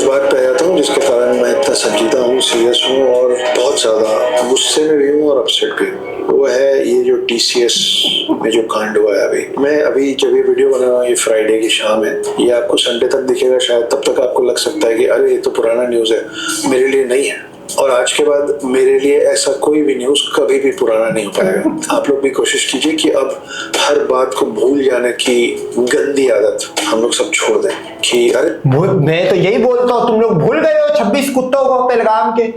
बात पे आता हूँ जिसके कारण मैं इतना संजीदा हूँ, सीरियस हूँ और बहुत ज़्यादा गुस्से में भी हूँ और अपसेट भी हूँ। वो है ये जो TCS में जो कांड हुआ है। अभी जब ये वीडियो बना रहा हूँ, ये फ्राइडे की शाम है, ये आपको संडे तक दिखेगा शायद, तब तक आपको लग सकता है कि अरे ये तो पुराना न्यूज़ है। मेरे लिए नहीं है, और आज के बाद मेरे लिए ऐसा कोई भी न्यूज़ कभी भी पुराना नहीं हो पाएगा। आप लोग भी कोशिश कीजिए कि अब हर बात को भूल जाने की गंदी आदत हम लोग सब छोड़ दें कि अरे मैं तो यही बोलता हूँ, तुम लोग भूल गए हो 26 कुत्तों को पहलगाम के,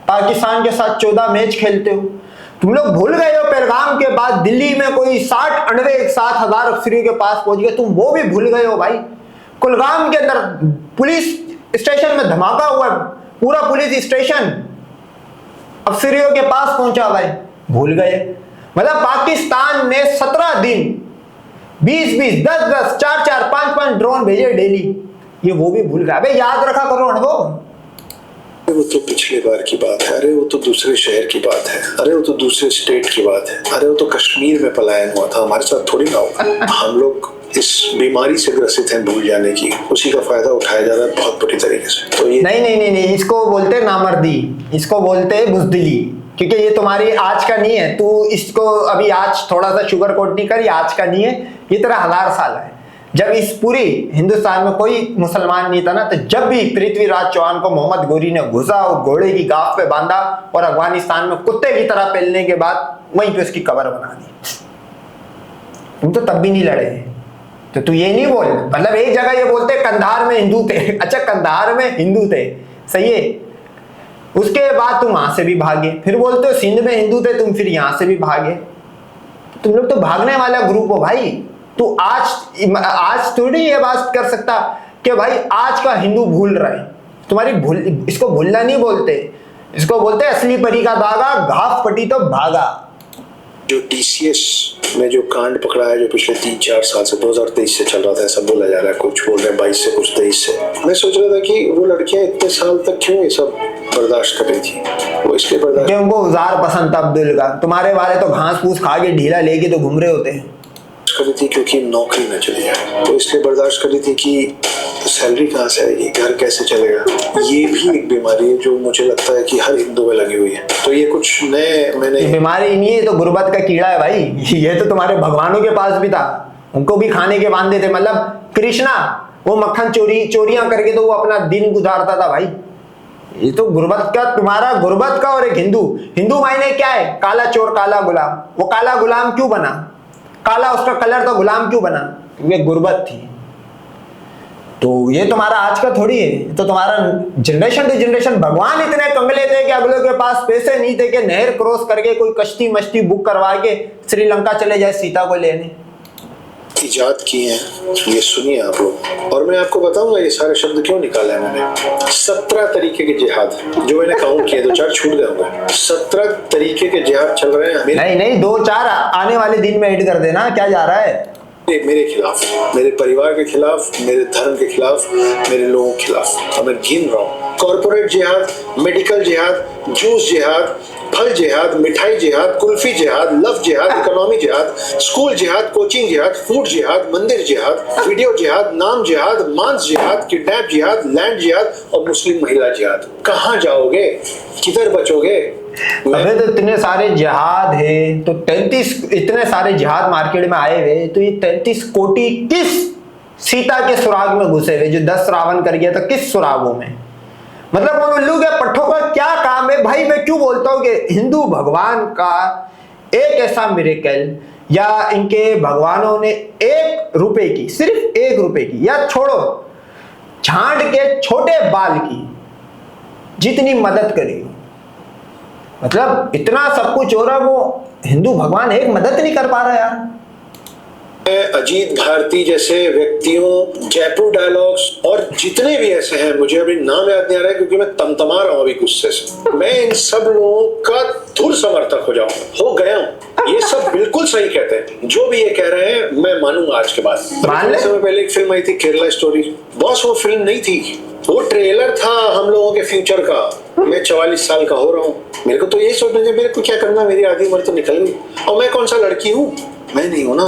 पाकिस्तान के साथ 14 मैच खेलते हो। तुम लोग भूल गए हो पहलगाम के बाद दिल्ली में कोई 60 अंडे 7,000 अफसरियों के पास पहुंच गए, तुम वो भी भूल गए हो भाई। कुलगाम के अंदर पुलिस स्टेशन में धमाका हुआ, पूरा पुलिस स्टेशन अफसरियों के पास पहुंचा हुआ है, भूल गए। मतलब पाकिस्तान ने 17 दिन 20-20 10-10 4-4 5-5 ड्रोन भेजे डेली, ये वो भी भूल गए। अबे याद रखा करो अनुभव। वो तो पिछले बार की बात है, अरे वो तो दूसरे शहर की बात है, अरे वो तो दूसरे स्टेट की बात है, अरे वो तो कश्मीर में पलायन हुआ था, हमारे साथ थोड़ी ना होगा। हम लोग इस बीमारी से ग्रसित हैं भूल जाने की, उसी का फायदा उठाया जा रहा है बहुत बुरी तरीके से। तो ये नहीं, इसको बोलते नामर्दी, इसको बोलते बुजदिली, क्योंकि ये तुम्हारी आज का नहीं है। तू इसको अभी आज थोड़ा सा शुगर कोट नहीं करी, आज का नहीं है, ये तेरा 1000 साल है। जब इस पूरी हिंदुस्तान में कोई मुसलमान नहीं था ना, तो जब भी पृथ्वीराज चौहान को मोहम्मद गोरी ने घुसा और घोड़े की गाफ पे बांधा और अफगानिस्तान में कुत्ते की तरह पहलने के बाद वहीं पे उसकी कब्र बना दी। तुम तो तब भी नहीं लड़े, तो तू ये नहीं बोल, मतलब एक जगह ये बोलते कंधार में हिंदू थे, अच्छा कंधार में हिंदू थे, सही है, उसके बाद तुम वहां से भी भागे, फिर बोलते हो सिंध में हिंदू थे, तुम फिर यहां से भी भागे। तुम लोग तो भागने वाला ग्रुप हो भाई। तू आज थोड़ी ये बात कर सकता कि भाई आज का हिंदू भूल रहा है, तुम्हारी इसको भूलना नहीं बोलते, इसको बोलते असली परी का धागा, घाव पटी तो भागा। जो TCS में जो कांड पकड़ा है, जो पिछले 3-4 साल से 2023 से चल रहा था, ऐसा बोला जा रहा है, कुछ बोल रहे हैं 22 से, कुछ 23 से। मैं सोच रहा था कि वो लड़कियां इतने साल तक क्यों ये सब बर्दाश्त कर रही थी। वो इसलिए बर्दाश्त उनको उजार पसंद था अब्दुल का, तुम्हारे वाले तो घास फूस खा के ढीला लेके तो घूम रहे होते हैं। कर रही थी क्योंकि नौकरी न चली जाए, तो इसलिए बर्दाश्त कर रही थी कि सैलरी कहाँ से आएगी, घर कैसे चलेगा। ये भी एक बीमारी है जो मुझे लगता है कि हर हिंदू में लगी हुई है। तो ये कुछ नए मैंने बीमारी नहीं है, तो गुर्बत का कीड़ा है भाई। ये तो तुम्हारे भगवानों के पास भी था, उनको भी खाने के वांदे थे। मतलब कृष्णा वो मक्खन चोरियां करके तो वो अपना दिन गुजारता था भाई। ये तो गुर्बत का, तुम्हारा गुर्बत का। और एक हिंदू मायने क्या है, काला चोर काला गुलाम। वो काला गुलाम क्यों बना, काला उसका कलर तो गुलाम क्यों बना, क्योंकि गुर्बत थी। तो ये तुम्हारा आज का थोड़ी है, तो तुम्हारा जनरेशन टू जनरेशन। भगवान इतने कंगले थे कि अगले के पास पैसे नहीं थे कि नहर क्रॉस करके कोई कश्ती मश्ती बुक करवा के श्रीलंका चले जाए सीता को लेने। इजाद किए हैं, ये सुनिए आप लोग, और मैं आपको बताऊंगा ये सारे शब्द क्यों निकाले हैं मैंने। 17 तरीके के जिहाद जो मैंने काउंट किए, 2-4 छूट गए होंगे। 17 तरीके के जिहाद चल रहे हैं। नहीं 2-4 आने वाले दिन में ऐड कर देना, क्या जा रहा है। मेरे खिलाफ, मेरे परिवार के खिलाफ, मेरे धर्म के खिलाफ, मेरे लोगों के खिलाफ, और मैं गिन रहा हूँ। कॉर्पोरेट जिहाद, मेडिकल जिहाद, जूस जिहाद, फल जिहाद, मिठाई जिहाद, कुल्फी जिहाद, लव जिहाद, इकोनॉमी जिहाद, स्कूल जिहाद, कोचिंग जिहाद, फूड जिहाद, मंदिर जिहाद, वीडियो जिहाद, नाम जिहाद, मांस जिहाद, किडनैप जिहाद, लैंड जिहाद और मुस्लिम महिला जिहाद। कहाँ जाओगे, किधर बचोगे। अबे तो इतने सारे जिहाद है, तो 33 इतने सारे जिहाद मार्केट में आए हुए, तो ये 33 कोटि किस सीता के सुराग में घुसे हुए, जो 10 रावण कर गया था, किस सुरागों में। मतलब वो उल्लू के पट्टों का क्या काम है भाई। मैं क्यों बोलता हूँ कि हिंदू भगवान का एक ऐसा मिरेकल, या इनके भगवानों ने 1 रुपए की, सिर्फ 1 रुपए की, या छोड़ो झांड के छोटे बाल की जितनी मदद करी, मतलब इतना सब कुछ हो रहा, वो हिंदू भगवान एक मदद नहीं कर पा रहा यार। अजीत भारती जैसे व्यक्तियों, जयपुर डायलॉग्स और जितने भी ऐसे हैं, मुझे अभी नाम याद नहीं आ रहा है क्योंकि मैं तमतमा रहा हूँ अभी गुस्से से। मैं इन सब लोगों का धुर समर्थक हो गया हूँ। ये सब बिल्कुल सही कहते हैं, जो भी ये कह रहे हैं मैं मानूंगा आज के बाद। थोड़े समय पहले एक फिल्म आई थी केरला स्टोरी, बॉस वो फिल्म नहीं थी, वो ट्रेलर था हम लोगों के फ्यूचर का। मैं 44 साल का हो रहा हूँ, मेरे को तो यही सोचना चाहिए मेरे को क्या करना, मेरी आधी उम्र तो निकल गई। और मैं कौन सा लड़की हूँ, मैं नहीं हूँ ना,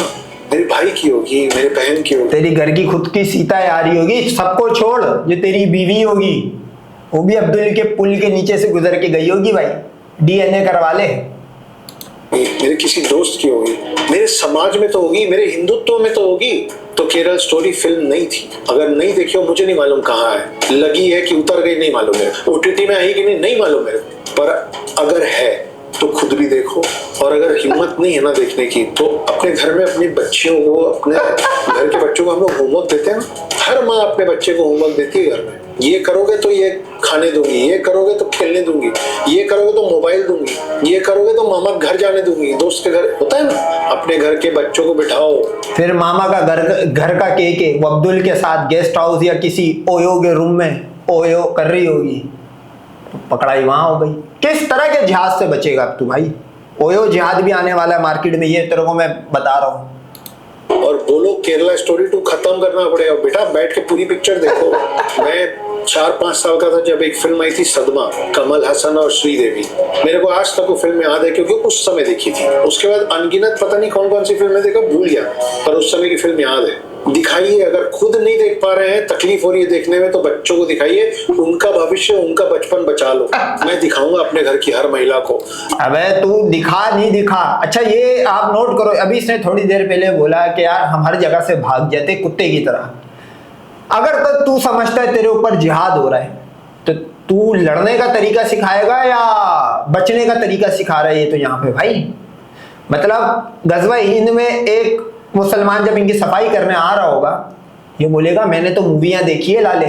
मेरे भाई की होगी, मेरे बहन की होगी। तेरी घर की खुद की सीता आ रही होगी, सबको छोड़, जो तेरी बीवी होगी वो भी अब्दुल के पुल के नीचे से गुजर के गई होगी भाई, DNA करवा ले। मेरे किसी दोस्त की होगी, मेरे समाज में तो होगी, मेरे हिंदुत्व में तो होगी। तो केरल स्टोरी फिल्म नहीं थी, अगर नहीं देखी हो मुझे नहीं मालूम कहाँ है, लगी है कि उतर गई नहीं मालूम है, OTT में आई कि नहीं मालूम है, पर अगर है तो खुद भी देखो। और अगर हिम्मत नहीं है ना देखने की, तो अपने घर में अपनी बच्चियों को, अपने घर के बच्चों को हम लोग होमवर्क देते हैं ना, हर माँ अपने बच्चे को होमवर्क देती है घर में, ये करोगे तो ये खाने दूंगी, ये करोगे तो खेलने दूंगी, ये करोगे तो मोबाइल दूंगी, ये करोगे तो मामा घर जाने दूंगी, दोस्त के घर होता है ना। अपने घर के बच्चों को बिठाओ, फिर मामा का घर का केके वो अब्दुल के साथ गेस्ट हाउस या किसी ओयो के रूम में ओयो कर रही होगी, तो पकड़ाई वहां हो गई। किस तरह के जिहाद से बचेगा अब तू भाई? ओयो जिहाद भी आने वाला है मार्केट में, ये तेरे को मैं बता रहा हूँ। और बोलो केरला स्टोरी 2 खत्म करना पड़ेगा। बेटा बैठ के पूरी पिक्चर देखो। मैं 4-5 साल का था जब एक फिल्म आई थी सदमा, कमल हसन और श्रीदेवी, मेरे को आज तक वो फिल्म याद है क्योंकि उस समय देखी थी। उसके बाद अनगिनत पता नहीं कौन कौन सी फिल्में देखा, भूल गया, पर उस समय की फिल्म याद है। दिखाइए, अगर खुद नहीं देख पा रहे हैं, तकलीफ हो रही है देखने में, तो बच्चों को दिखाइए, उनका भविष्य, उनका बचपन बचा लो। मैं दिखाऊंगा अपने घर की हर महिला को। अबे तू दिखा नहीं दिखा। अच्छा ये आप नोट करो, अभी इसने थोड़ी देर पहले बोला कि यार हम हर जगह से भाग जाते कुत्ते की तरह। अगर तो तू समझता है तेरे ऊपर जिहाद हो रहा है, तो तू लड़ने का तरीका सिखाएगा या बचने का तरीका सिखा रहा है ये तो यहाँ पे भाई। मतलब गजवा हिंद में एक मुसलमान जब इनकी सफाई करने आ रहा होगा, ये बोलेगा मैंने तो मूवियां देखी है लाले,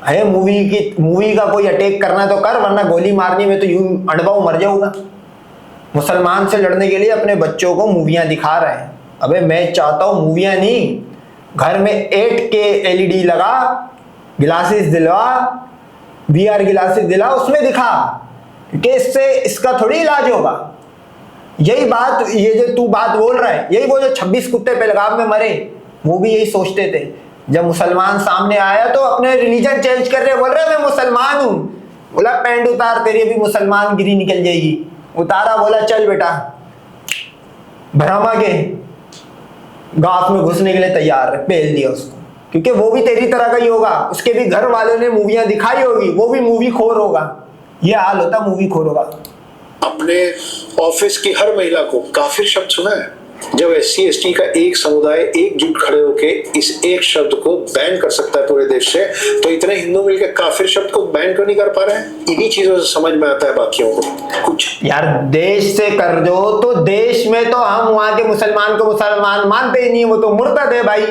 है मूवी का कोई अटैक करना तो कर, वरना गोली मारनी में तो यूं अड़बाऊ मर जाऊंगा। मुसलमान से लड़ने के लिए अपने बच्चों को मूवियां दिखा रहे हैं। अबे मैं चाहता हूं मूवियां नहीं, घर में 8K LED लगा, ग्लासेस दिलवा, VR ग्लासेस दिला, उसमें दिखा, क्योंकि इससे इसका थोड़ी इलाज होगा। यही बात, ये जो तू बात बोल रहा है, यही वो जो 26 कुत्ते पहलगाम में मरे, वो भी यही सोचते थे। जब मुसलमान सामने आया तो अपने रिलीजन चेंज कर रहे, बोल रहे मैं मुसलमान हूं। बोला पैंट उतार, तेरी भी मुसलमान गिरी निकल जाएगी। उतारा, बोला चल बेटा, भरामा के गांव में घुसने के लिए तैयार है, पहल दिया उसको, क्योंकि वो भी तेरी तरह का ही होगा। उसके भी घर वालों ने मूवियां दिखाई होगी, वो भी मूवी खोर होगा। ये हाल होता मूवी खोर होगा। अपने ऑफिस की हर महिला को काफिर शब्द सुना है? जब SC ST का एक समुदाय एकजुट खड़े होके इस एक शब्द को बैन कर सकता है पूरे देश से, तो इतने हिंदू मिलकर काफिर शब्द को बैन क्यों नहीं कर पा रहे हैं? इन्हीं चीजों से समझ में आता है बाकियों को कुछ। यार देश से कर दो, तो देश में तो हम वहां के मुसलमान को मुसलमान मानते ही नहीं, वो तो मुर्तद है भाई।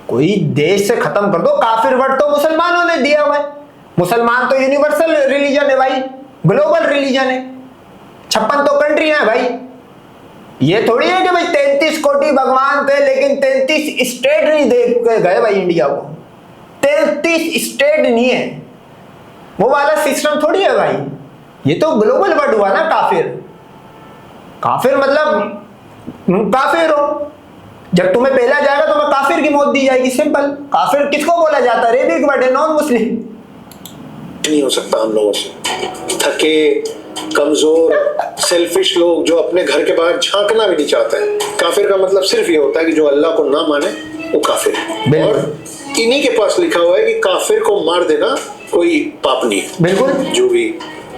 कोई देश से खत्म कर दो। काफिर वर्ड तो मुसलमानों ने दिया हुआ है। मुसलमान तो यूनिवर्सल रिलीजन है भाई, ग्लोबल रिलीजन है। 56 तो कंट्री है भाई। ये थोड़ी है कि भाई 33 कोटि भगवान थे लेकिन 33 स्टेट नहीं दे गए भाई इंडिया को। 33 स्टेट नहीं है, वो वाला सिस्टम थोड़ी है भाई। ये तो ग्लोबल वर्ड हुआ ना काफिर। काफिर मतलब काफिर हो, जब तुम्हें पहला जाएगा तो मैं काफिर की मौत दी जाएगी, सिंपल। काफिर किसको बोला जाता है? अरेबिक वर्ड है, नॉन मुस्लिम। नहीं हो सकता हम लोगों से। थके, कमजोर, सेल्फिश लोग जो अपने घर के बाहर झांकना भी नहीं चाहते हैं। काफिर का मतलब सिर्फ ये होता है कि जो अल्लाह को ना माने वो काफिर है। और इन्हीं के पास लिखा हुआ है कि काफिर को मार देना कोई पाप नहीं है। बिल्कुल, जो भी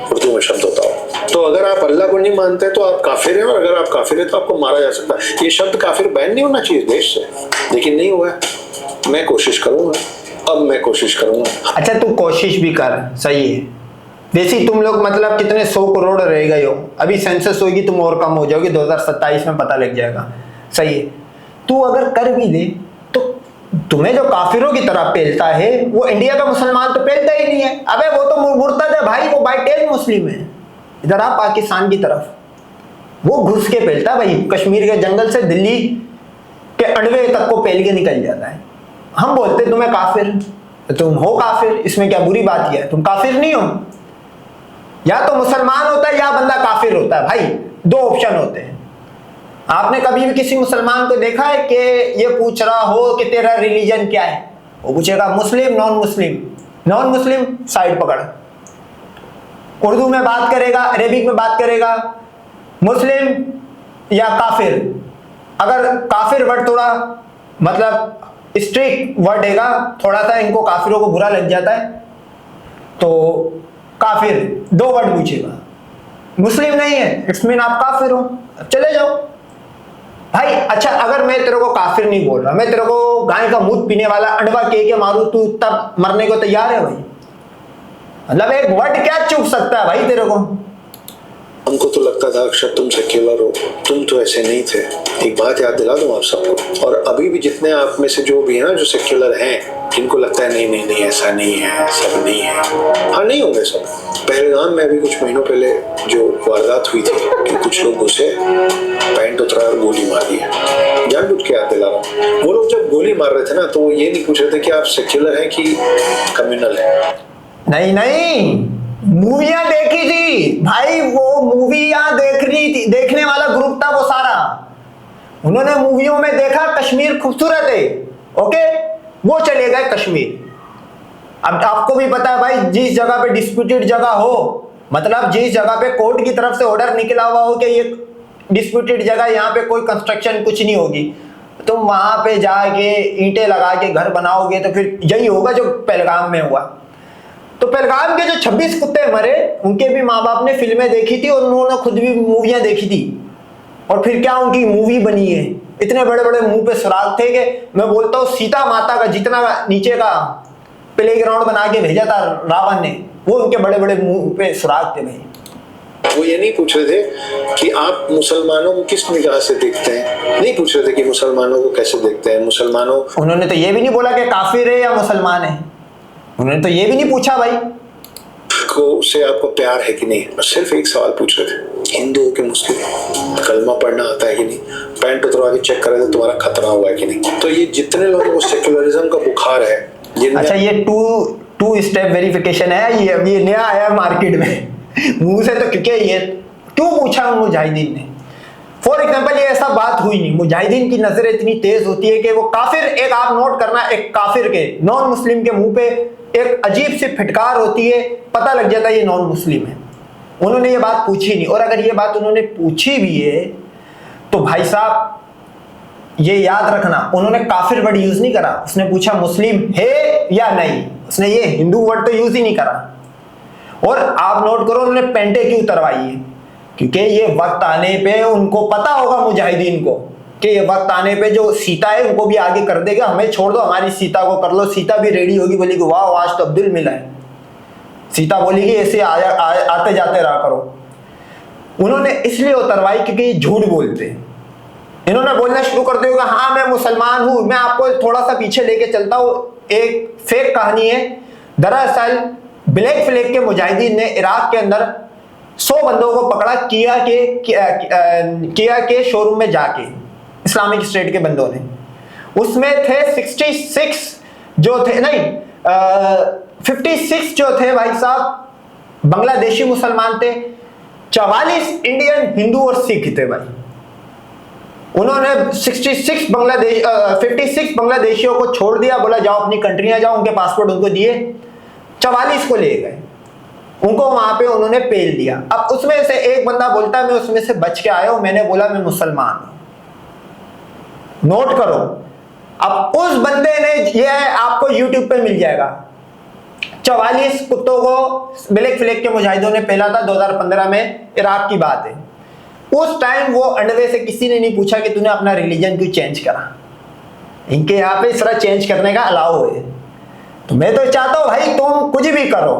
उर्दू में शब्द होता हो। तो अगर आप अल्लाह को नहीं मानते तो आप काफिर हैं, और अगर आप काफिर हैं तो आपको मारा जा सकता है। ये शब्द काफिर बैन नहीं होना चाहिए देश से, लेकिन नहीं हुआ है। मैं कोशिश करूंगा, अब मैं कोशिश करूंगा। अच्छा तू कोशिश भी कर, सही है। वैसे तुम लोग मतलब कितने 100 करोड़ रह गए हो, अभी सेंसस होगी तुम और कम हो जाओगे, 2027 में पता लग जाएगा। सही है। तू अगर कर भी दे तो तुम्हें जो काफिरों की तरह पेलता है वो इंडिया का मुसलमान तो पेलता ही नहीं है। अबे वो तो मुर्तद है भाई, वो बाय टेल मुस्लिम है। इधर आ पाकिस्तान की तरफ, वो घुस के पेलता भाई, कश्मीर के जंगल से दिल्ली के अंडवे तक को पेल के निकल जाता है। हम बोलते तुम्हें काफिर, तो तुम हो काफिर, इसमें क्या बुरी बात है? तुम काफिर नहीं हो। या तो मुसलमान होता है या बंदा काफिर होता है भाई, 2 ऑप्शन होते हैं। आपने कभी भी किसी मुसलमान को देखा है कि ये पूछ रहा हो कि तेरा रिलीजन क्या है? वो पूछेगा मुस्लिम, non Muslim. Non Muslim side पकड़, उर्दू में बात करेगा, अरेबिक में बात करेगा, मुस्लिम या काफिर, अगर काफिर वर्ड थोड़ा मतलब स्ट्रिक्ट वर्ड हैगा, थोड़ा सा इनको काफिरों को बुरा लग जाता है, तो काफिर 2 वर्ड पूछेगा, मुस्लिम नहीं है इट्स मीन आप काफिर हो, चले जाओ भाई। अच्छा अगर मैं तेरे को काफिर नहीं बोल रहा, मैं तेरे को गाय का मूत पीने वाला अंडवा कह के मारू, तू तब मरने को तैयार है भाई? मतलब एक वर्ड क्या चुप सकता है भाई तेरे को? हमको तो लगता था अक्षर तुम सेक्युलर हो, तुम तो ऐसे नहीं थे। एक बात याद दिला दूं आप सबको, और अभी भी जितने आप में से जो भी है ना जो सेक्युलर हैं, जिनको लगता है नहीं नहीं नहीं ऐसा नहीं है, सब नहीं है, हाँ नहीं होंगे सब। पहलगाम में अभी कुछ महीनों पहले जो वारदात हुई थी कि कुछ लोग घुसे, पैंट उतरा और गोली मार दी, जानबूझ के याद दिला रहा हूँ। वो लोग जब गोली मार रहे थे ना, तो वो ये नहीं पूछ रहे थे कि आप सेक्युलर हैं कि कम्युनल है। नहीं नहीं, मूवियां देखी थी भाई, वो मूवियां देख रही थी, देखने वाला ग्रुप था वो सारा। उन्होंने मूवियों में देखा कश्मीर खूबसूरत है, ओके, वो चले गए कश्मीर। अब आपको भी पता है भाई, जिस जगह पे डिस्प्यूटेड जगह हो, मतलब जिस जगह पे कोर्ट की तरफ से ऑर्डर निकला हुआ हो कि ये डिस्प्यूटेड जगह, यहाँ पे कोई कंस्ट्रक्शन कुछ नहीं होगी, तुम वहां पे जाके ईंटें लगा के घर बनाओगे, तो फिर यही होगा जो पहलगाम में हुआ। तो पहलगाम के जो 26 कुत्ते मरे, उनके भी माँ बाप ने फिल्में देखी थी और उन्होंने खुद भी मूवियां देखी थी, और फिर क्या उनकी मूवी बनी है। इतने बड़े बड़े मुंह पे सुराग थे कि मैं बोलता हूँ सीता माता का जितना नीचे का प्लेग्राउंड बना के भेजा था रावण ने, वो उनके बड़े बड़े मुंह पे सुराग थे भाई। वो ये नहीं पूछ रहे थे कि आप मुसलमानों को किस निगाह से देखते हैं, नहीं पूछ रहे थे कि मुसलमानों को कैसे देखते हैं, मुसलमानों। उन्होंने तो ये भी नहीं बोला कि काफिर है या मुसलमान है, उन्होंने तो ये भी नहीं पूछा भाई को से आपको प्यार है कि नहीं, सिर्फ एक सवाल पूछ रहे थे, हिंदू हो कि मुस्लिम, कलमा पढ़ना आता है कि नहीं, पैंट उतरवा के चेक कर रहे थे तुम्हारा खतरा हुआ है कि नहीं। तो ये जितने लोगों को सेक्युलरिज्म का बुखार है, अच्छा ये टू स्टेप वेरिफिकेशन है, ये नया आया मार्केट में मुंह से, तो क्योंकि ये क्यों पूछा मुजाहिदीन ने। फॉर एग्जाम्पल ये ऐसा बात हुई नहीं, मुजाहिदीन की नजर इतनी तेज होती है कि वो काफिर, एक आप नोट करना, एक काफिर के नॉन मुस्लिम के मुंह पे एक अजीब सी फिटकार होती है, पता लग जाता है ये नॉन मुस्लिम है। उन्होंने ये बात पूछी नहीं, और अगर ये बात उन्होंने पूछी भी है तो भाई साहब ये याद रखना, उन्होंने काफिर वर्ड यूज नहीं करा, उसने पूछा मुस्लिम है या नहीं, उसने ये हिंदू वर्ड तो यूज ही नहीं करा। और आप नोट करो उन्होंने पेंटे क्यों उतरवाई है, क्योंकि ये वक्त आने पे उनको पता होगा मुजाहिदीन को कि ये वक्त आने पे जो सीता है उनको भी आगे कर देगा, हमें छोड़ दो हमारी सीता को कर लो। सीता भी रेडी होगी, बोली कि वाह आज तो अब्दुल मिला है। सीता बोली कि ऐसे आते जाते रहा करो। उन्होंने इसलिए उतरवाई क्योंकि ये झूठ बोलते हैं। इन्होंने बोलना शुरू कर दिया हाँ मैं मुसलमान हूं। मैं आपको थोड़ा सा पीछे लेके चलता हूं, एक फेक कहानी है। दरअसल ब्लैक फ्लैग के मुजाहिदीन ने इराक के अंदर 100 बंदों को पकड़ा किया के शोरूम में जाके, इस्लामिक स्टेट के बंदों ने। उसमें थे 66 जो थे, नहीं 56 जो थे भाई साहब बांग्लादेशी मुसलमान थे, 44 इंडियन हिंदू और सिख थे भाई। उन्होंने 56 बांग्लादेशियों को छोड़ दिया, बोला जाओ अपनी कंट्रियां जाओ, उनके पासपोर्ट उनको दिए, 44 को ले गए, उनको वहां पे उन्होंने पेल दिया। अब उसमें से एक बंदा बोलता है मैं उसमें से बच के आया हूं, मैंने बोला मैं मुसलमान हूं। नोट करो, अब उस बंदे ने, ये आपको यूट्यूब पे मिल जाएगा, 44 कुत्तों को ब्लैक फ्लैग के मुजाहिदों ने पेला था 2015 में, इराक की बात है। उस टाइम वो अंडवे से किसी ने नहीं पूछा कि तूने अपना रिलीजन क्यों चेंज करा। इनके यहाँ पे इस तरह चेंज करने का अलाउ है। तो मैं तो चाहता हूं भाई तुम कुछ भी करो।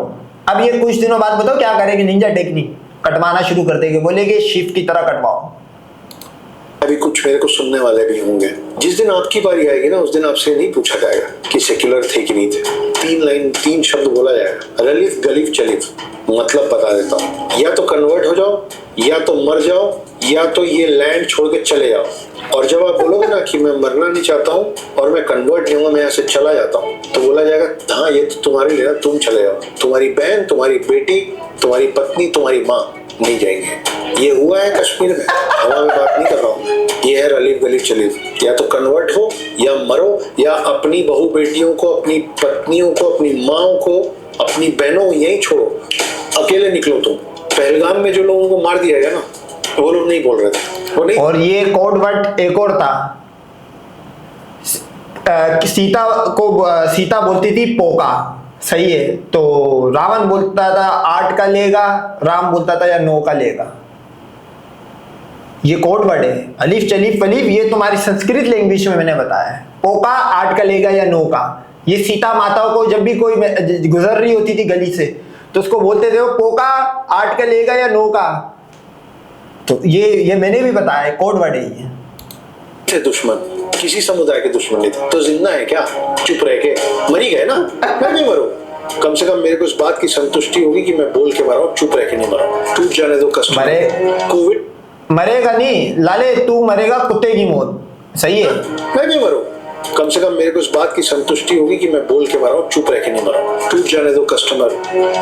अब ये कुछ दिनों बाद बताओ क्या करेंगे, निंजा टेक्निक कटवाना शुरू कर देंगे, बोलेगे शिव की तरह कटवाओ। अभी कुछ मेरे को सुनने वाले भी होंगे, जिस दिन आपकी बारी आएगी ना उस दिन आपसे नहीं पूछा जाएगा कि सेक्युलर थे कि नहीं थे। 3 शब्द बोला जाएगा, रलीफ गलीफ चलीफ। मतलब बता देता हूँ, या तो कन्वर्ट हो जाओ, या तो मर जाओ, या तो ये लैंड छोड़ के चले जाओ। और जब आप बोलोगे ना कि मैं मरना नहीं चाहता हूँ और मैं कन्वर्ट नहीं हुआ, मैं यहाँ से चला जाता हूँ, तो बोला जाएगा हाँ ये तो तुम्हारे लिए, तुम चले जाओ, तुम्हारी बहन, तुम्हारी बेटी, तुम्हारी पत्नी, तुम्हारी माँ नहीं जाएंगे। ये हुआ है कश्मीर में, हवा में बात नहीं कर रहा हूँ। ये है रलीफ गलीफ चलीफ, या तो कन्वर्ट हो या मरो, या अपनी बहू बेटियों को, अपनी पत्नियों को, अपनी माओ को, अपनी बहनों यहीं छोड़ो, अकेले निकलो तुम। पहलगाम में जो लोगों को मार दिया गया ना, वो लोग नहीं बोल रहे थे, वो नहीं। और ये कोड वर्ड एक और था, सीता बोलती थी पोका, सही है, तो रावण बोलता था 8 का लेगा, राम बोलता था या 9 का लेगा। ये कोड वर्ड है, अलीफ चलीफ फलीफ, ये तुम्हारी संस्कृत लैंग्वेज में मैंने बताया है। पोका 8 का लेगा या 9 का, ये सीता माताओं को जब भी कोई गुजर रही होती थी गली से तो उसको बोलते थे पोका 8 का लेगा या 9 का। तो ये मैंने भी बताया है, कोड वर्ड है ये। थे दुश्मन, किसी समुदाय के दुश्मन नहीं थे, तो जिंदा है क्या चुप रह के? मरी गए ना, मैं भी मरूं, कम से कम मेरे को इस बात की संतुष्टि होगी कि मैं बोल के मरा हूं, चुप रह के नहीं मरा। टूट जाने दो कष्ट। मरे कोविड मरेगा नहीं लाले, तू मरेगा कुत्ते की मौत, सही है। मैं भी मरूं, कम से कम मेरे को इस बात की संतुष्टि होगी कि मैं बोल के मरा हूं, चुप रह के नहीं मरा। टूट जाने दो कस्टमर।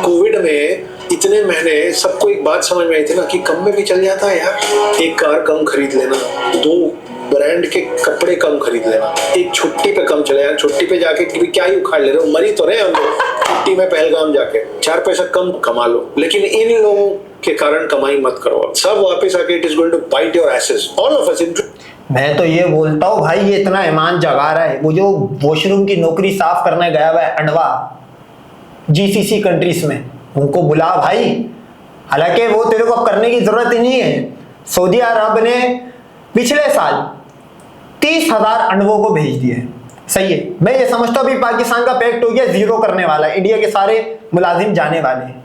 कोविड में इतने महीने सबको एक बात समझ में आई थी ना कि कम में भी चल जाता है यार। एक कार कम खरीद लेना, 2 ब्रांड के कपड़े कम खरीद लेना, एक छुट्टी पे कम चले यार, छुट्टी पे जाके क्या ही उखाड़ ले रहे हो, मरी तो रहे हम लोग छुट्टी में पहलगाम जाके, 4 पैसा कम कमा लो, लेकिन इन लोगों के कारण कमाई मत करो, सब वापस आके it is going to bite your asses all of us. मैं तो ये बोलता हूँ भाई, ये इतना ईमान जगा रहा है, वो जो वॉशरूम की नौकरी साफ करने गया हुआ है अंडवा जीसीसी कंट्रीज में, उनको बुला भाई। हालांकि वो तेरे को अब करने की जरूरत ही नहीं है। सऊदी अरब ने पिछले साल 30,000 अंडवों को भेज दिए, सही है। मैं ये समझता हूँ अभी पाकिस्तान का पैक्ट हो गया, 0 करने वाला है, इंडिया के सारे मुलाजिम जाने वाले हैं।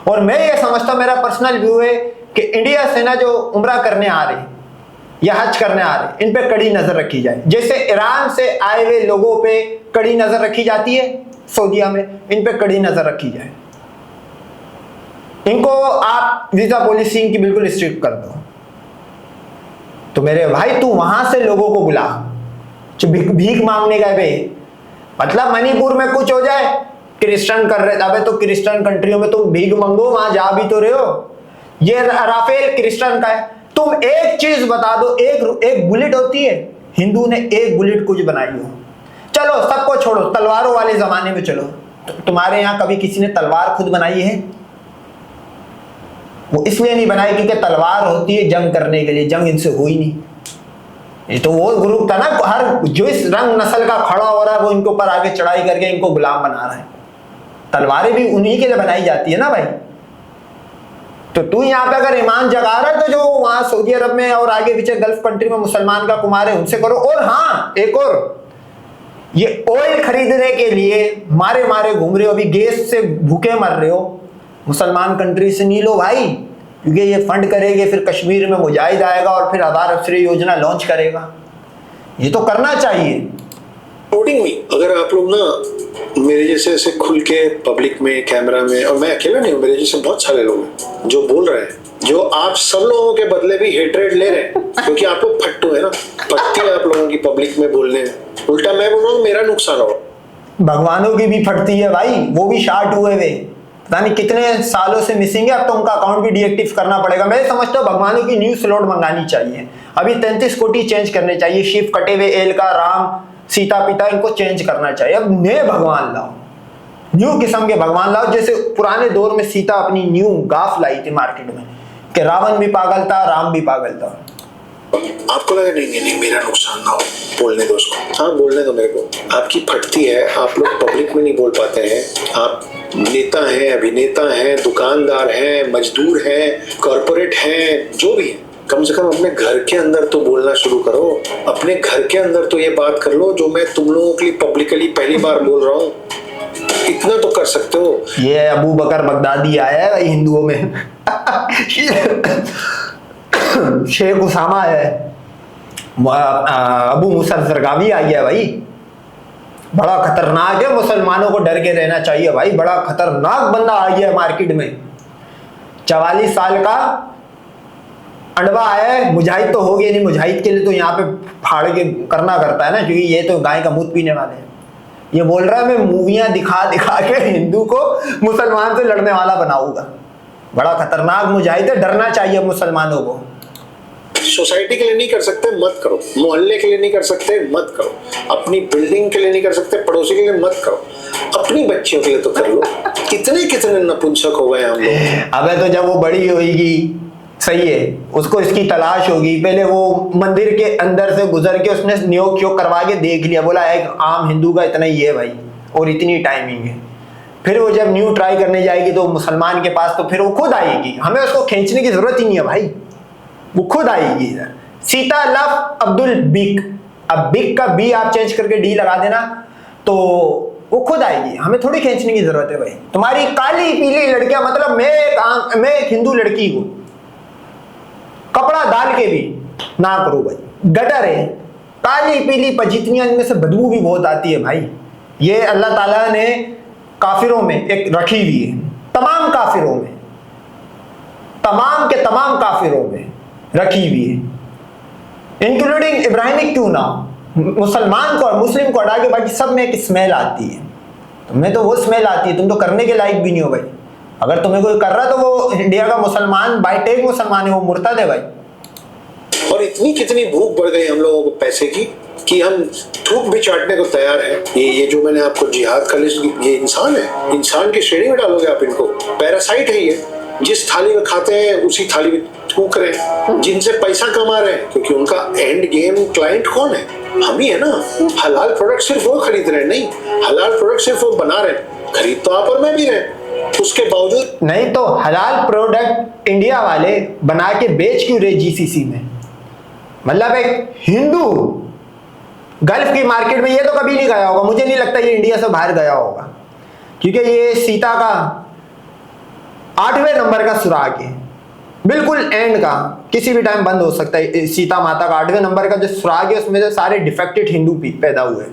और मैं ये समझता हूँ, मेरा पर्सनल व्यू है कि इंडिया से ना जो उम्रा करने आ रही या हज करने आ रहे, इन पे कड़ी नजर रखी जाए। जैसे ईरान से आए हुए लोगों पे कड़ी नजर रखी जाती है सऊदीया में, इन पे कड़ी नजर रखी जाए। इनको आप वीजा पॉलिसी इनकी बिल्कुल स्ट्रिक्ट कर दो। तो मेरे भाई तू वहां से लोगों को बुला जो भीख मांगने गए भाई, मतलब मणिपुर में कुछ हो जाए, क्रिश्चियन कर रहे, अबे तो क्रिश्चियन कंट्रियों में तुम भीख मांगो, वहां जा भी तो रहे हो। ये राफेल क्रिश्चियन का है। तुम एक चीज बता दो, एक बुलेट होती है, हिंदू ने एक बुलेट कुछ बनाई हो, चलो सबको छोड़ो, तलवारों वाले जमाने में चलो, तुम्हारे यहां कभी किसी ने तलवार खुद बनाई है? वो इसलिए नहीं बनाई क्योंकि तलवार होती है जंग करने के लिए, जंग इनसे हुई नहीं। ये तो वो ग्रुप था ना, हर जो इस रंग नस्ल का खड़ा हो रहा है वो इनके ऊपर आगे चढ़ाई करके इनको गुलाम बना रहा है। तलवारें भी उन्हीं के लिए बनाई जाती है ना भाई। तो तू यहाँ पे अगर ईमान जगा रहा है तो जो वहां सऊदी अरब में और आगे पीछे गल्फ कंट्री में मुसलमान का कुमार है उनसे करो। और हाँ, एक और, ये ऑयल खरीदने के लिए मारे मारे घूम रहे हो, अभी गैस से भूखे मर रहे हो, मुसलमान कंट्री से नहीं लो भाई, क्योंकि ये फंड करेंगे, फिर कश्मीर में मुजाहिद आएगा और फिर आधार अफसरी योजना लॉन्च करेगा। ये तो करना चाहिए। अगर आप लोग ना मेरे जैसे ऐसे खुल के पब्लिक में कैमरा में, और मैं अकेला नहीं हूँ, मेरे जैसे बहुत सारे लोग हैं जो बोल रहे हैं, जो आप सब लोगों के बदले भी हेटरेट ले रहे हैं, क्योंकि आप लोग फट्टू है ना, पट्टी है आप लोगों की पब्लिक में बोलने में। उल्टा मैं बोल रहा हूँ मेरा नुकसान हो। भगवानों की भी फटती है भाई, वो भी शार्ट हुए वे, पता नहीं कितने सालों से मिसिंग है, अब तो उनका अकाउंट भी डीएक्टिव करना पड़ेगा। मैं समझता हूँ भगवानों की न्यू स्लॉट मंगानी चाहिए, अभी 33 कोटी चेंज करने चाहिए, शिव कटे हुए एल का, राम सीता पिता, इनको चेंज करना चाहिए। अब नए भगवान लाओ, न्यू किस्म के भगवान लाओ, जैसे पुराने दौर में सीता अपनी न्यू गाफ लाई थी मार्केट में कि रावण भी पागल था, राम भी पागल था। आपको लगा नहीं मेरा नुकसान ना हो, बोलने दो उसको। हाँ बोलने दो मेरे को, आपकी फटती है, आप लोग पब्लिक में नहीं बोल पाते हैं। आप नेता हैं, अभिनेता हैं, दुकानदार हैं, मजदूर हैं, कॉर्पोरेट हैं, जो भी है, कम से कम अपने घर के अंदर तो बोलना शुरू करो। अपने घर के अंदर तो ये बात कर लो जो मैं तुम लोगों के लिए पब्लिकली पहली बार बोल रहा हूँ, इतना तो कर सकते हो। ये अबू बकर बगदादी आया है भाई हिंदुओं में शेख उसामा है, अबू मूसा जरगावी आ गया भाई, बड़ा खतरनाक है, मुसलमानों को डर के रहना चाहिए भाई, बड़ा खतरनाक बंदा आ गया मार्केट में। 44 साल का अंडवा आया है, मुजाहिद तो हो गया नहीं, मुजाहिद के लिए तो यहाँ पे फाड़ के करना करता है ना, क्योंकि ये तो गाय का मूत पीने वाले हैं। ये बोल रहा है मैं मूवियां दिखा दिखा के हिंदू को मुसलमान से लड़ने वाला बनाऊंगा। बड़ा खतरनाक मुजाहिद है, डरना चाहिए मुसलमानों को। सोसाइटी के लिए नहीं कर सकते मत करो, मोहल्ले के लिए नहीं कर सकते मत करो, अपनी बिल्डिंग के लिए नहीं कर सकते, पड़ोसी के लिए मत करो, अपनी बच्चियों के लिए तो कर लो। कितने कितने नपुंसक हो गए हम लोग। अबे तो जब वो बड़ी होगी सही है, उसको इसकी तलाश होगी। पहले वो मंदिर के अंदर से गुजर के उसने नियोग शोक करवा के देख लिया, बोला एक आम हिंदू का इतना ही है भाई और इतनी टाइमिंग है। फिर वो जब न्यू ट्राई करने जाएगी तो मुसलमान के पास, तो फिर वो खुद आएगी, हमें उसको खींचने की जरूरत ही नहीं है भाई, वो खुद आएगी इधर। सीता लव अब्दुल बिक, अब बिक का बी आप चेंज करके डी लगा देना तो वो खुद आएगी, हमें थोड़ी खींचने की जरूरत है भाई। तुम्हारी काली पीली लड़कियां, मतलब मैं एक हिंदू लड़की हूं, कपड़ा डाल के भी ना करो भाई, गटर है, काली पीली पजीतनियां, इनमें से बदबू भी बहुत आती है भाई। ये अल्लाह ताला ने काफिरों में एक रखी हुई है, तमाम काफिरों में, तमाम के तमाम काफिरों में रखी हुई है, इंक्लूडिंग इब्राहिमिक क्यों ना, मुसलमान को और मुस्लिम को हटा के बाकी सब में एक स्मेल आती है। तुम्हें तो वो स्मेल आती है, तुम तो करने के लायक भी नहीं हो भाई। अगर तुम्हें कोई कर रहा तो वो इंडिया का मुसलमान बाईटेक मुसलमान है, वो मुर्तद है भाई। और इतनी कितनी भूख बढ़ गई हम लोगों को पैसे की कि हम थूक भी चाटने को तैयार हैं। ये जो मैंने आपको जिहाद का लिस्ट, ये इंसान है, इंसान की श्रेणी में डालोगे आप इनको? पैरासाइट है ये, जिस थाली में खाते हैं उसी थाली में थूक रहे हैं, जिनसे पैसा कमा रहे हैं, क्योंकि उनका एंड गेम क्लाइंट कौन है? हम ही है ना। हलाल प्रोडक्ट सिर्फ वो खरीद रहे हैं, नहीं, हलाल प्रोडक्ट सिर्फ वो बना रहे हैं, खरीद तो आप और मैं भी रहे, उसके बावजूद नहीं तो हलाल प्रोडक्ट इंडिया वाले बना के बेच क्यों रहे जीसीसी में? मतलब एक हिंदू गल्फ की मार्केट में ये तो कभी नहीं गया होगा, मुझे नहीं लगता ये इंडिया से बाहर गया होगा, क्योंकि ये सीता का 8वें नंबर का सुराग है, बिल्कुल एंड का, किसी भी टाइम बंद हो सकता है। सीता माता का 8वें नंबर का जो सुराग है उसमें से सारे डिफेक्टेड हिंदू पैदा हुए।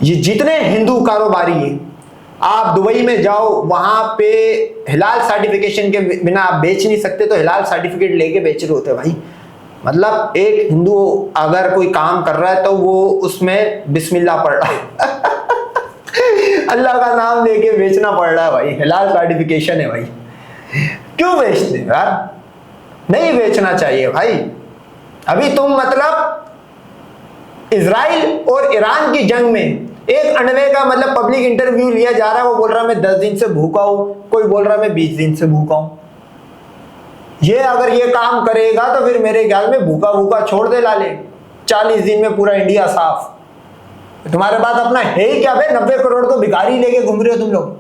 ये जितने हिंदू कारोबारी हैं, आप दुबई में जाओ, वहां पे हिलाल सर्टिफिकेशन के बिना आप बेच नहीं सकते, तो हिलाल सर्टिफिकेट लेके बेच रहे होते भाई। मतलब एक हिंदू अगर कोई काम कर रहा है तो वो उसमें बिस्मिल्लाह पढ़ रहा है अल्लाह का नाम लेके बेचना पड़ रहा है भाई, हिलाल सर्टिफिकेशन है भाई। क्यों बेचते यार? नहीं बेचना चाहिए भाई। अभी तुम मतलब इजराइल और ईरान की जंग में एक अनवे का मतलब पब्लिक इंटरव्यू लिया जा रहा है, वो बोल रहा है मैं 10 दिन से भूखा हूं, कोई बोल रहा है मैं 20 दिन से भूखा हूं। ये अगर ये काम करेगा तो फिर मेरे ख्याल में भूखा भूखा छोड़ दे लाले, 40 दिन में पूरा इंडिया साफ। तुम्हारे पास अपना है ही क्या भाई? 90 करोड़ तो भिखारी लेके घूम रहे हो तुम लोग।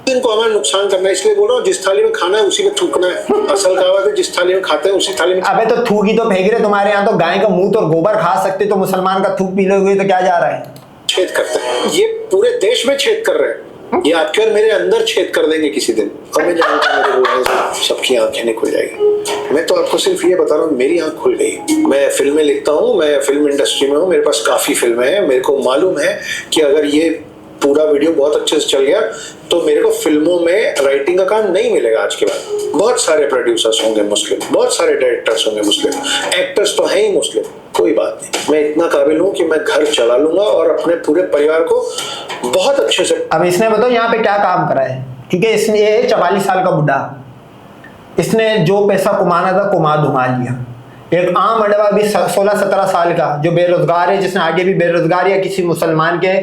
इनको हमारा नुकसान करना है, इसलिए बोल रहा हूँ जिस थाली में खाना है उसी में थूकना है। असल कहावत है, जिस थाली में खाते हैं उसी थाली में। अबे तो थूक ही तो फेंक रहे तुम्हारे यहाँ, तो गाय का मुंह तो गोबर खा सकते, तो मुसलमान का थूक पी लोगे तो क्या जा रहा है? छेद करते हैं, ये पूरे देश में छेद कर रहे हैं, ये आपके और मेरे अंदर छेद कर देंगे किसी दिन, और मैं जानता हूं मेरे सबकी आंखें नहीं खुल जाएगी। मैं तो आपको सिर्फ ये बता रहा हूँ, मेरी आंख खुल गई। मैं फिल्में लिखता हूँ, मैं फिल्म इंडस्ट्री में हूँ, मेरे पास काफी फिल्में हैं। मेरे को मालूम है कि अगर ये पूरा वीडियो बहुत अच्छे से चल गया तो मेरे को फिल्मों में राइटिंग का काम नहीं मिलेगा आज के बाद। बहुत सारे प्रोड्यूसर्स होंगे मुस्लिम, बहुत सारे डायरेक्टर्स होंगे मुस्लिम, एक्टर्स तो हैं ही मुस्लिम, कोई बात नहीं। मैं इतना काबिल हूँ कि मैं घर चला लूंगा और अपने पूरे परिवार को बहुत अच्छे से। अब इसने बताओ यहाँ पे क्या काम करा है, क्योंकि इसने 44 साल का बुढ़ा, इसने जो पैसा कमाना था कमा धुमा लिया। एक आम अडवा भी 16-17 साल का जो बेरोजगार है, जिसने आगे भी बेरोजगार या किसी मुसलमान के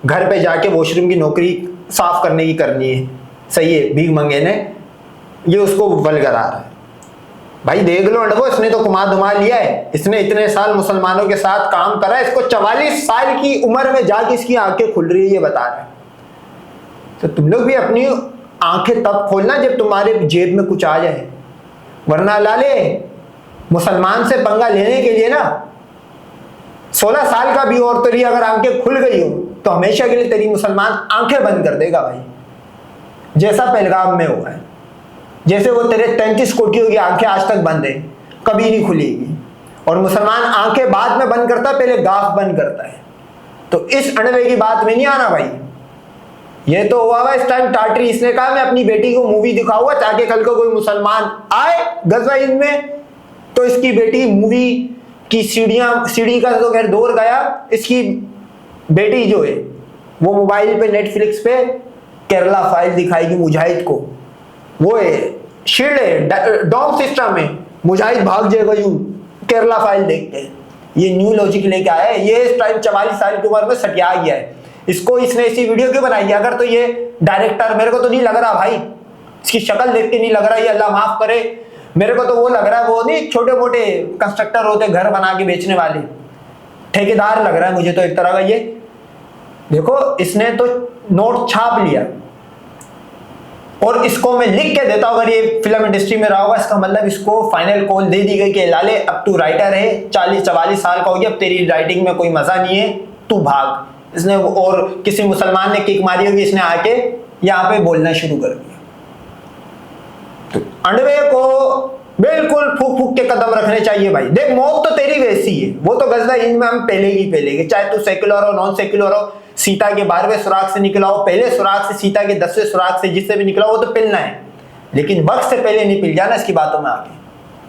घर पे जाके वॉशरूम की नौकरी साफ करने की करनी है, सही है, भीख मंगे ने, ये उसको बल करा रहा है। भाई देख लो अडवो, इसने तो कमा धुमा लिया है, इसने इतने साल मुसलमानों के साथ काम करा है, इसको 44 साल की उम्र में जाके इसकी आंखें खुल रही है, ये बता रहे हैं। तो तुम लोग भी अपनी आंखें तब खोलना जब तुम्हारे जेब में कुछ आ जाए, वरना लाले मुसलमान से पंगा लेने के लिए ना 16 साल का भी और तेरी अगर आंखें खुल गई हो तो हमेशा के लिए तेरी मुसलमान आंखें बंद कर देगा भाई, जैसा पहलगाम में हुआ है। जैसे वो तेरे 33 कोटियों की आंखें आज तक बंद है, कभी नहीं खुलेगी। और मुसलमान आंखें बाद में बंद करता है, पहले गाफ बंद करता है। तो इस अनवे की बात में नहीं आना भाई। ये तो हुआ हुआ इस टाइम टाटरी, इसने कहा मैं अपनी बेटी को मूवी दिखाऊंगा ताकि कल को कोई मुसलमान आए गजवा ईद में तो इसकी बेटी मूवी की सीढ़ी का तो खैर दौर गया, इसकी बेटी जो है वो मोबाइल पे नेटफ्लिक्स पे केरला फाइल दिखाएगी मुजाहिद को। वो है शील्ड है, डॉग सिस्टम है, मुजाहिद भाग जाएगा यूं केरला फाइल देख के। ये न्यू लॉजिक लेके आया है, ये इस टाइम 44 साल की उम्र में सटिया गया है। इसको इसने ऐसी वीडियो क्यों बनाई है? अगर तो ये डायरेक्टर, मेरे को तो नहीं लग रहा भाई, इसकी शक्ल देख के नहीं लग रहा, ये अल्लाह माफ करे मेरे को तो वो लग रहा है, वो नहीं छोटे मोटे कंस्ट्रक्टर होते घर बना के बेचने वाले, ठेकेदार लग रहा है मुझे तो एक तरह का ये। देखो इसने तो नोट छाप लिया और इसको मैं लिख के देता हूं, अगर ये फिल्म इंडस्ट्री में रहा होगा, इसका मतलब इसको फाइनल कॉल दे दी गई कि लाले अब तू राइटर है, 40-44 साल का हो गया, अब तेरी राइटिंग में कोई मजा नहीं है, तू भाग। इसने और किसी मुसलमान ने किक मारी होगी, इसने आके यहाँ पे बोलना शुरू कर दिया। अंडवे को बिल्कुल फूक फूक के कदम रखने चाहिए भाई। देख मौत तो तेरी वैसी है, वो तो गजला इन में हम पहले ही पहले, चाहे तू सेक्युलर हो नॉन सेक्युलर हो, सीता के 12वें सुराग से निकला हो, पहले सुराग से, सीता के 10वें सुराग से, जिससे भी निकला हो, वो तो पिलना है, लेकिन वक्त से पहले नहीं पिल जाना इसकी बातों में आगे।